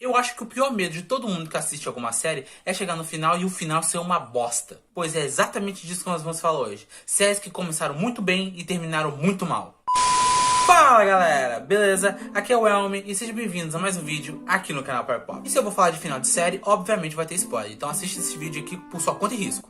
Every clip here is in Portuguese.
Eu acho que o pior medo de todo mundo que assiste alguma série é chegar no final e o final ser uma bosta. Pois é exatamente disso que nós vamos falar hoje. Séries que começaram muito bem e terminaram muito mal. Fala galera, beleza? Aqui é o Elmi e sejam bem-vindos a mais um vídeo aqui no canal Power Pop. E se eu vou falar de final de série, obviamente vai ter spoiler, então assista esse vídeo aqui por sua conta e risco.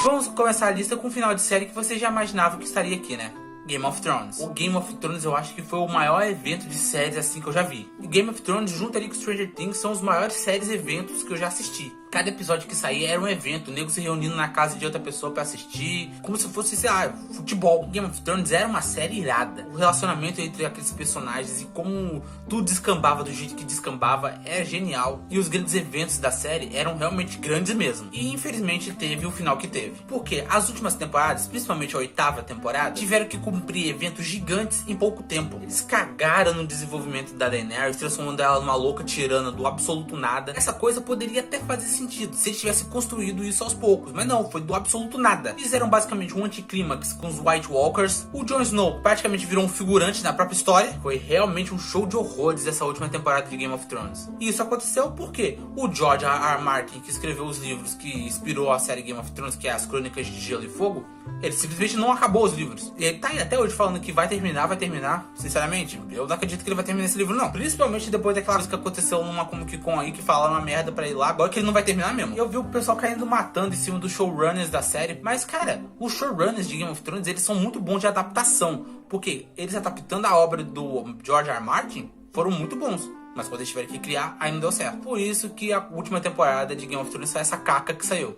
Vamos começar a lista com um final de série que você já imaginava que estaria aqui, né? Game of Thrones. O Game of Thrones eu acho que foi o maior evento de séries assim que eu já vi. E Game of Thrones junto ali com Stranger Things são os maiores séries e eventos que eu já assisti. Cada episódio que saía era um evento, o nego se reunindo na casa de outra pessoa pra assistir, como se fosse, sei lá, futebol. Game of Thrones era uma série irada. O relacionamento entre aqueles personagens e como tudo descambava do jeito que descambava é genial. E os grandes eventos da série eram realmente grandes mesmo. E infelizmente teve o final que teve. Porque as últimas temporadas, principalmente a 8ª temporada, tiveram que cumprir eventos gigantes em pouco tempo. Eles cagaram no desenvolvimento da Daenerys, transformando ela numa louca tirana do absoluto nada. Essa coisa poderia até fazer sentido se eles tivessem construído isso aos poucos, mas não, foi do absoluto nada. Fizeram basicamente um anticlímax com os White Walkers. O Jon Snow praticamente virou um figurante na própria história. Foi realmente um show de horrores essa última temporada de Game of Thrones. E isso aconteceu porque o George R. R. Martin, que escreveu os livros que inspirou a série Game of Thrones, que é as Crônicas de Gelo e Fogo, ele simplesmente não acabou os livros. E ele tá aí até hoje falando que vai terminar. Sinceramente, eu não acredito que ele vai terminar esse livro, não. Principalmente depois daquela coisa que aconteceu numa Comic Con aí, que falaram uma merda pra ele lá. Agora que ele não vai terminar mesmo. Eu vi o pessoal caindo matando em cima dos showrunners da série. Mas, cara, os showrunners de Game of Thrones, eles são muito bons de adaptação. Porque eles adaptando a obra do George R. R. Martin foram muito bons. Mas quando eles tiveram que criar, aí não deu certo. Por isso que a última temporada de Game of Thrones foi essa caca que saiu.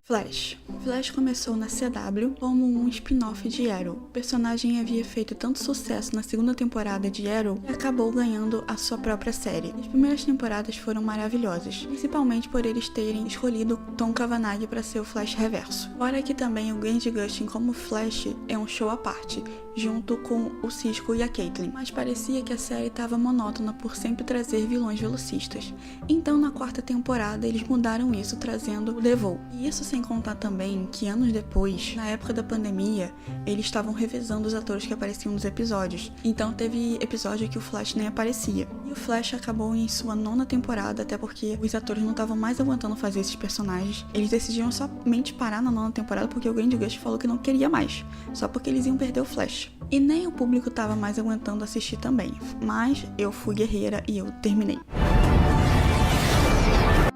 Flash. Flash começou na CW como um spin-off de Arrow. O personagem havia feito tanto sucesso na segunda temporada de Arrow que acabou ganhando a sua própria série. As primeiras temporadas foram maravilhosas, principalmente por eles terem escolhido Tom Cavanagh para ser o Flash Reverso. Fora que também o Grant Gustin como Flash é um show à parte, junto com o Cisco e a Caitlyn, mas parecia que a série estava monótona por sempre trazer vilões velocistas. Então na 4ª temporada eles mudaram isso trazendo o Devil. E isso sem contar também que anos depois, na época da pandemia, eles estavam revezando os atores que apareciam nos episódios. Então teve episódio que o Flash nem aparecia. E o Flash acabou em sua 9ª temporada, até porque os atores não estavam mais aguentando fazer esses personagens. Eles decidiram somente parar na 9ª temporada porque o Grant Gustin falou que não queria mais, só porque eles iam perder o Flash. E nem o público estava mais aguentando assistir também. Mas eu fui guerreira e eu terminei.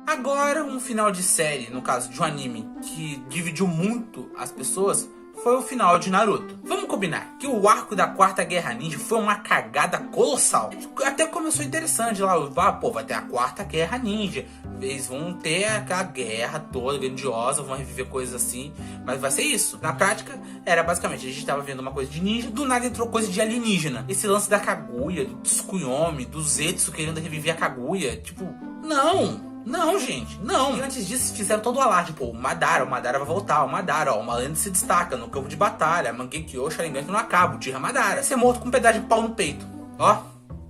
Agora, um final de série, no caso de um anime, que dividiu muito as pessoas, foi o final de Naruto. Vamos combinar que o arco da 4ª Guerra Ninja foi uma cagada colossal. Até começou interessante lá, vai ter a 4ª Guerra Ninja. Eles vão ter aquela guerra toda grandiosa, vão reviver coisas assim, mas vai ser isso. Na prática, era basicamente, a gente tava vendo uma coisa de ninja, do nada entrou coisa de alienígena. Esse lance da Kaguya, do Tsukuyomi, do Zetsu querendo reviver a Kaguya, tipo, não, gente, não. E antes disso, fizeram todo o alarde. Pô, o Madara vai voltar. O Madara, ó, uma lenda se destaca no campo de batalha. Mangekyo, Sharingan que não acaba. O Tira Madara. Ser morto com um pedaço de pau no peito. Ó,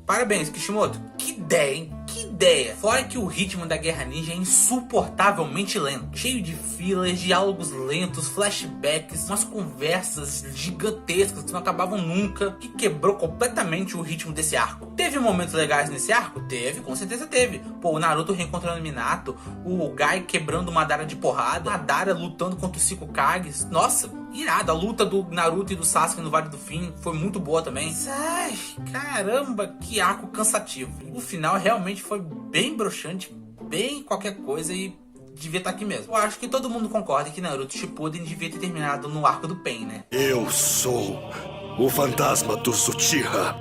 parabéns, Kishimoto. Que ideia, hein? Que ideia. Fora que o ritmo da Guerra Ninja é insuportavelmente lento. Cheio de filas, diálogos lentos, flashbacks, umas conversas gigantescas que não acabavam nunca, que quebrou completamente o ritmo desse arco. Teve momentos legais nesse arco? Teve, com certeza teve. Pô, o Naruto reencontrando o Minato, o Gai quebrando o Madara de porrada, o Madara lutando contra os 5 Kages. Nossa, irado. A luta do Naruto e do Sasuke no Vale do Fim foi muito boa também. Ai, caramba, que arco cansativo. O final realmente foi bem broxante, bem qualquer coisa e devia estar aqui mesmo. Eu acho que todo mundo concorda que Naruto Shippuden devia ter terminado no arco do Pain, né? Eu sou o fantasma do Uchiha.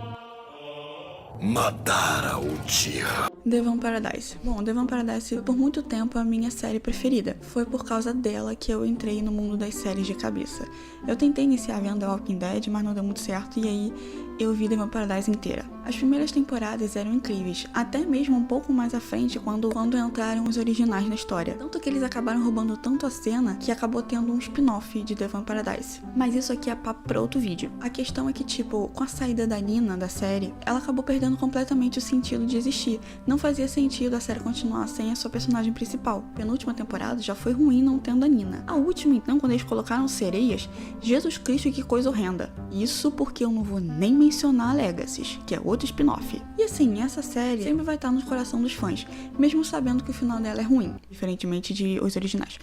Madara Uchiha. The Vampire Diaries. Bom, The Vampire Diaries foi por muito tempo a minha série preferida. Foi por causa dela que eu entrei no mundo das séries de cabeça. Eu tentei iniciar vendo The Walking Dead, mas não deu muito certo, e aí eu vi The Vampire Diaries inteira. As primeiras temporadas eram incríveis, até mesmo um pouco mais à frente quando entraram os originais na história. Tanto que eles acabaram roubando tanto a cena que acabou tendo um spin-off de The Vampire Diaries. Mas isso aqui é papo pra outro vídeo. A questão é que, tipo, com a saída da Nina da série, ela acabou perdendo completamente o sentido de existir. Não fazia sentido a série continuar sem a sua personagem principal. A penúltima temporada já foi ruim não tendo a Nina. A última, então, quando eles colocaram sereias, Jesus Cristo, que coisa horrenda. Isso porque eu não vou nem mencionar mencionar Legacies, que é outro spin-off. E assim, essa série sempre vai estar no coração dos fãs, mesmo sabendo que o final dela é ruim, diferentemente de os originais.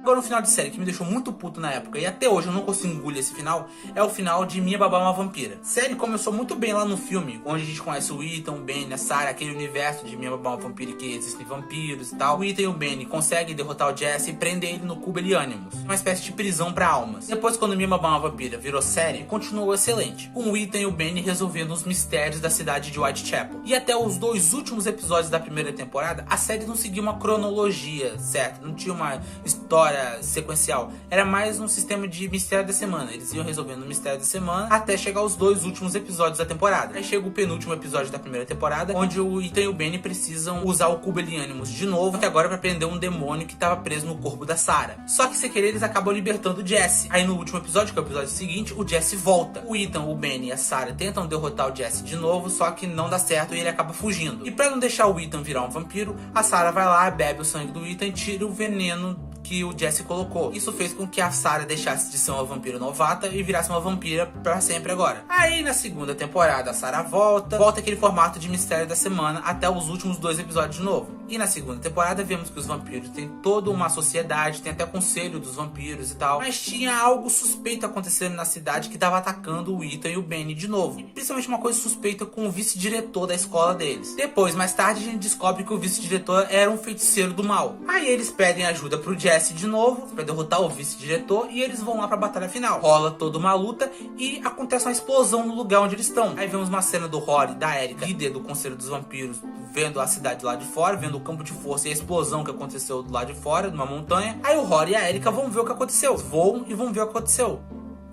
Agora, um final de série que me deixou muito puto na época e até hoje eu não consigo engolir esse final é o final de Minha Babá é uma Vampira. A série começou muito bem lá no filme, onde a gente conhece o Ethan, o Benny, a Sarah, aquele universo de Minha Babá é uma Vampira que existem vampiros e tal. O Ethan e o Benny conseguem derrotar o Jesse e prender ele no Cubo Animus, uma espécie de prisão pra almas. Depois, quando Minha Babá é uma Vampira virou série, continuou excelente, com o Ethan e o Benny resolvendo os mistérios da cidade de Whitechapel. E até os 2 últimos episódios da primeira temporada, a série não seguia uma cronologia certa, não tinha uma história sequencial. Era mais um sistema de mistério da semana. Eles iam resolvendo o mistério da semana até chegar aos 2 últimos episódios da temporada. Aí chega o penúltimo episódio da primeira temporada, onde o Ethan e o Benny precisam usar o Cubo Animus de novo, que agora é pra prender um demônio que estava preso no corpo da Sarah. Só que sem querer eles acabam libertando o Jesse. Aí no último episódio, que é o episódio seguinte, o Jesse volta. O Ethan, o Benny e a Sarah tentam derrotar o Jesse de novo, só que não dá certo e ele acaba fugindo. E pra não deixar o Ethan virar um vampiro, a Sarah vai lá, bebe o sangue do Ethan e tira o veneno que o Jesse colocou. Isso fez com que a Sarah deixasse de ser uma vampira novata e virasse uma vampira pra sempre agora. Aí na segunda temporada a Sarah volta aquele formato de mistério da semana até os últimos 2 episódios de novo. E na segunda temporada vemos que os vampiros têm toda uma sociedade, tem até conselho dos vampiros e tal, mas tinha algo suspeito acontecendo na cidade que tava atacando o Ethan e o Benny de novo. E principalmente uma coisa suspeita com o vice-diretor da escola deles. Depois, mais tarde, a gente descobre que o vice-diretor era um feiticeiro do mal. Aí eles pedem ajuda pro Jesse de novo pra derrotar o vice-diretor e eles vão lá pra batalha final. Rola toda uma luta e acontece uma explosão no lugar onde eles estão. Aí vemos uma cena do Rory e da Erika, líder do Conselho dos Vampiros, vendo a cidade lá de fora, vendo o campo de força e a explosão que aconteceu do lado de fora, numa montanha. Aí o Rory e a Erika vão ver o que aconteceu. Voam e vão ver o que aconteceu.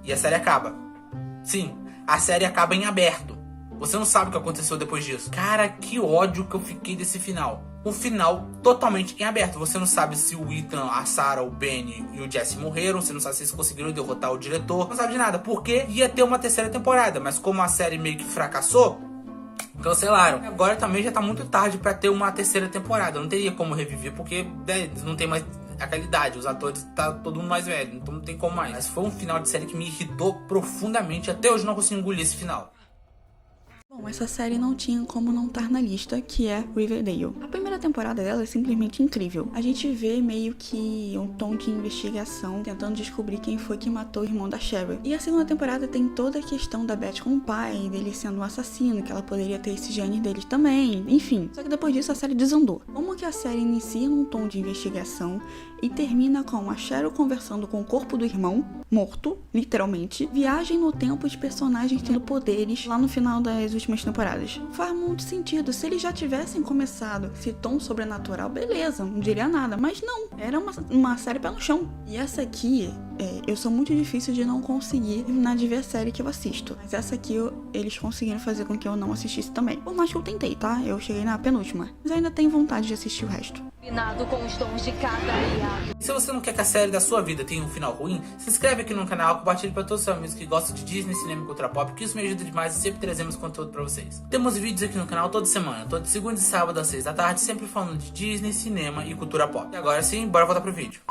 E a série acaba. Sim, a série acaba em aberto. Você não sabe o que aconteceu depois disso. Cara, que ódio que eu fiquei desse final. Um final totalmente em aberto. Você não sabe se o Ethan, a Sarah, o Benny e o Jesse morreram. Você não sabe se eles conseguiram derrotar o diretor. Não sabe de nada. Porque ia ter uma terceira temporada. Mas como a série meio que fracassou, cancelaram. Agora também já tá muito tarde pra ter uma terceira temporada. Não teria como reviver porque não tem mais aquela idade. Os atores tá todo mundo mais velho. Então não tem como mais. Mas foi um final de série que me irritou profundamente. Até hoje não consigo engolir esse final. Bom, essa série não tinha como não estar na lista, que é Riverdale. A primeira temporada dela é simplesmente incrível. A gente vê meio que um tom de investigação, tentando descobrir quem foi que matou o irmão da Cheryl. E a segunda temporada tem toda a questão da Beth com o pai, dele sendo um assassino, que ela poderia ter esse gene deles também, enfim. Só que depois disso a série desandou. Como que a série inicia num tom de investigação e termina com a Cheryl conversando com o corpo do irmão, morto, literalmente, viagem no tempo de personagens tendo poderes lá no final das últimas temporadas. Faz muito sentido. Se eles já tivessem começado esse tom sobrenatural, beleza, não diria nada. Mas não, era uma série pé no chão. E essa aqui, eu sou muito difícil de não conseguir terminar de ver a série que eu assisto. Mas essa aqui, eles conseguiram fazer com que eu não assistisse também. Por mais que eu tentei, tá? Eu cheguei na penúltima. Mas ainda tenho vontade de assistir o resto. Com os tons de cada aliado. E se você não quer que a série da sua vida tenha um final ruim, se inscreve aqui no canal, compartilhe para todos os seus amigos que gostam de Disney, cinema e cultura pop, que isso me ajuda demais e sempre trazemos conteúdo para vocês. Temos vídeos aqui no canal toda semana, todo segunda e sábado às 6 da tarde, sempre falando de Disney, cinema e cultura pop. E agora sim, bora voltar pro vídeo.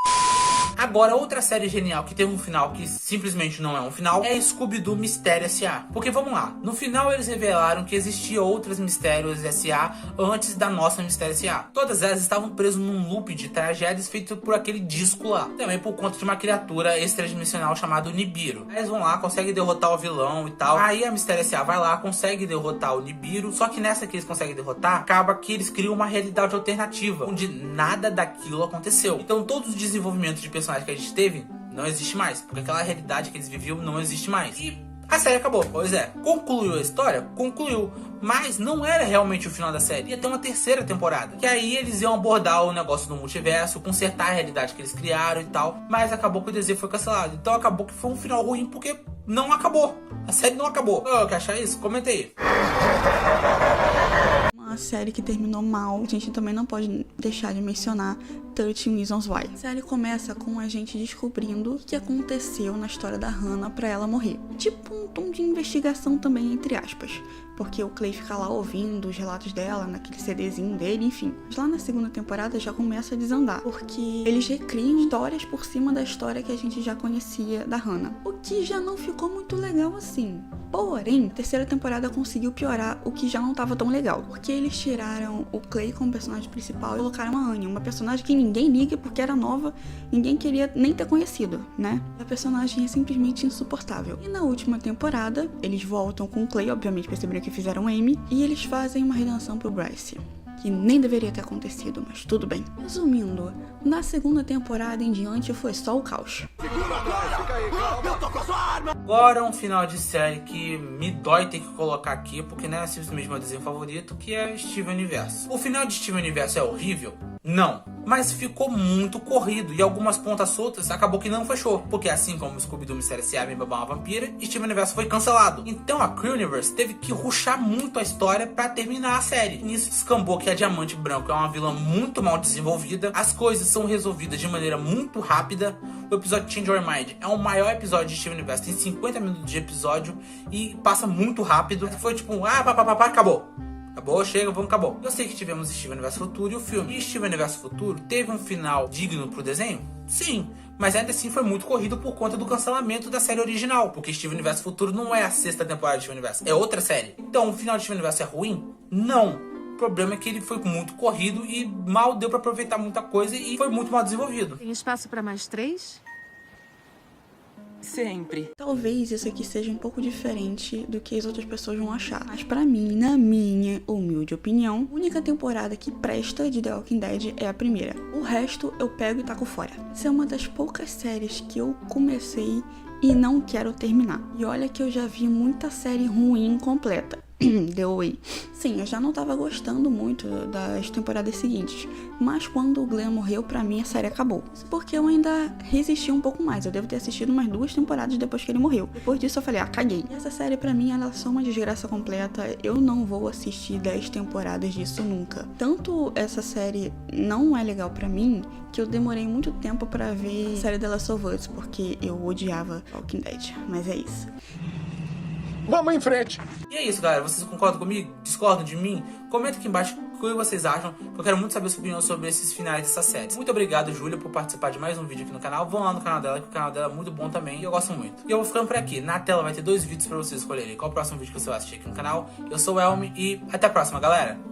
Agora, outra série genial que teve um final que simplesmente não é um final é Scooby-Doo Mistério S.A. Porque vamos lá, no final eles revelaram que existia outras Mistérios S.A. antes da nossa Mistério S.A. Todas elas estavam presas num loop de tragédias feito por aquele disco lá. Também por conta de uma criatura extradimensional chamada Nibiru. Aí eles vão lá, conseguem derrotar o vilão e tal. Aí a Mistério S.A. vai lá, consegue derrotar o Nibiru. Só que nessa que eles conseguem derrotar, acaba que eles criam uma realidade alternativa, onde nada daquilo aconteceu. Então todos os desenvolvimentos de personagens que a gente teve não existe mais, porque aquela realidade que eles viviam não existe mais. E a série acabou. Pois é, concluiu a história? Concluiu. Mas não era realmente o final da série. Ia ter uma terceira temporada. Que aí eles iam abordar o negócio do multiverso, consertar a realidade que eles criaram e tal. Mas acabou que o desenho foi cancelado. Então acabou que foi um final ruim porque não acabou. A série não acabou. Quer achar isso? Comenta aí. Uma série que terminou mal, a gente também não pode deixar de mencionar 13 Reasons Why. A série começa com a gente descobrindo o que aconteceu na história da Hannah pra ela morrer. Tipo um tom de investigação também, entre aspas. Porque o Clay fica lá ouvindo os relatos dela, naquele CDzinho dele, enfim. Mas lá na segunda temporada já começa a desandar, porque eles recriam histórias por cima da história que a gente já conhecia da Hannah. O que já não ficou muito legal assim. Porém, a terceira temporada conseguiu piorar o que já não tava tão legal. Porque eles tiraram o Clay como personagem principal e colocaram a Anya, uma personagem que ninguém liga porque era nova, ninguém queria nem ter conhecido, né? A personagem é simplesmente insuportável. E na última temporada, eles voltam com o Clay, obviamente perceberam que fizeram Amy, e eles fazem uma redenção pro Bryce. Que nem deveria ter acontecido, mas tudo bem. Resumindo, na segunda temporada em diante foi só o caos. Agora um final de série que me dói ter que colocar aqui, porque não é simplesmente meu desenho favorito, que é Steven Universo. O final de Steven Universo é horrível? Não. Mas ficou muito corrido e algumas pontas soltas acabou que não fechou. Porque assim como Scooby-Doo Mistério S.A. e Babá uma Vampira, Steven Universo foi cancelado. Então a Cree Universe teve que rushar muito a história pra terminar a série. E nisso descambou que a Diamante Branco é uma vilã muito mal desenvolvida. As coisas são resolvidas de maneira muito rápida. O episódio Change Your Mind é o maior episódio de Steven Universe. Tem 50 minutos de episódio e passa muito rápido. Foi tipo, acabou. Acabou, chega, vamos, acabou. Eu sei que tivemos Steven Universo Futuro e o filme. E Steven Universo Futuro teve um final digno pro desenho? Sim. Mas ainda assim foi muito corrido por conta do cancelamento da série original. Porque Steven Universo Futuro não é a sexta temporada de Steven Universo. É outra série. Então o final de Steven Universo é ruim? Não. O problema é que ele foi muito corrido e mal deu pra aproveitar muita coisa e foi muito mal desenvolvido. Tem espaço pra mais 3? Sempre. Talvez isso aqui seja um pouco diferente do que as outras pessoas vão achar. Mas pra mim, na minha humilde opinião, a única temporada que presta de The Walking Dead é a primeira. O resto eu pego e taco fora. Essa é uma das poucas séries que eu comecei e não quero terminar. E olha que eu já vi muita série ruim completa. The Way. Sim, eu já não tava gostando muito das temporadas seguintes, mas quando o Glenn morreu, pra mim a série acabou. Isso porque eu ainda resisti um pouco mais. Eu devo ter assistido umas 2 temporadas depois que ele morreu. Depois disso eu falei, caguei. E essa série pra mim ela é só uma desgraça completa. Eu não vou assistir 10 temporadas disso nunca. Tanto essa série não é legal pra mim, que eu demorei muito tempo pra ver a série The Last of Us, porque eu odiava Walking Dead. Mas é isso. Vamos em frente. E é isso, galera. Vocês concordam comigo? Discordam de mim? Comenta aqui embaixo o que vocês acham, que eu quero muito saber a sua opinião sobre esses finais dessa série. Muito obrigado, Júlia, por participar de mais um vídeo aqui no canal. Vão lá no canal dela, que o canal dela é muito bom também e eu gosto muito. E eu vou ficando por aqui. Na tela vai ter 2 vídeos pra vocês escolherem qual o próximo vídeo que você vai assistir aqui no canal. Eu sou o Elmi e até a próxima, galera.